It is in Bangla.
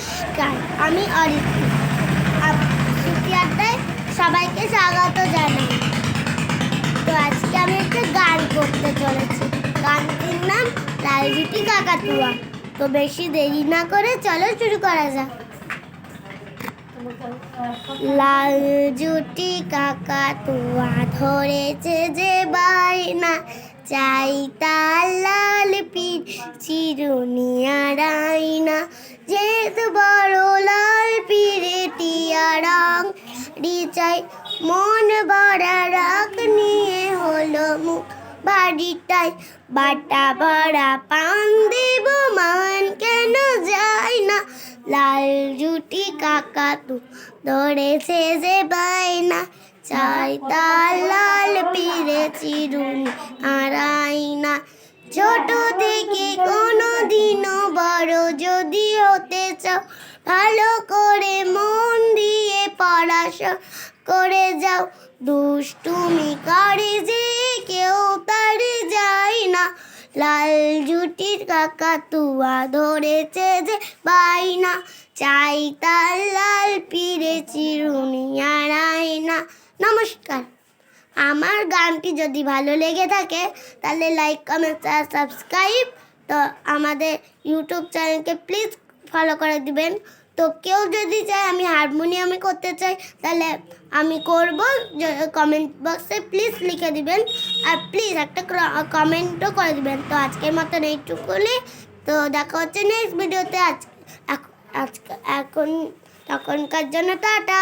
নমস্কার, আমি অরিত্রি। শ্রুতি আড্ডায় সবাইকে স্বাগত জানাই। তো আজকে আমি একটা গান করতে চলেছি। গানটির নাম লাল জুটি কাকাতুয়া। তো বেশি দেরি না করে চলো শুরু করা যাক। লাল জুটি কাকাতুয়া ধরেছে যে বায়না, চাই তার লাল পিঠ চিরুনি আর আয়না। যেহেতু বড় লাল পিড়ে টিয়া রং চাই, মন ভরা রাগ নিয়ে হলো মুখ বাড়িটাই। বাটা ভরা পান দেব মান কেন যায় না, লাল জুটি কাকাতু ধরেছে যে বায়না, চাই তার লাল পিড়ে চিরুনি আর আয়না। ছোট থেকে কোনো দিনও বড় যদি হতে চাও, ভালো করে মন দিয়ে পড়াশোনা করে যাও। দুষ্টুমি করে যে কেউ তার যায় না, লাল জুটির কাকাতুয়া ধরেছে যে বায়না, চাই তার লাল পিড়ে চিরুনি আর আয়না। নমস্কার। আমার গানটি যদি ভালো লেগে থাকে তাহলে লাইক, কমেন্ট আর সাবস্ক্রাইব। তো আমাদের ইউটিউব চ্যানেলকে প্লিজ ফলো করে দিবেন। তো কেউ যদি চায় আমি হারমোনিয়ামে করতে চাই তাহলে আমি করব, কমেন্ট বক্সে প্লিজ লিখে দিবেন। আর প্লিজ একটা কমেন্টও করে দিবেন। তো আজকের মতন এইটুকুনি। তো দেখা হচ্ছে নেক্সট ভিডিওতে। তখনকার জন্য টাটা।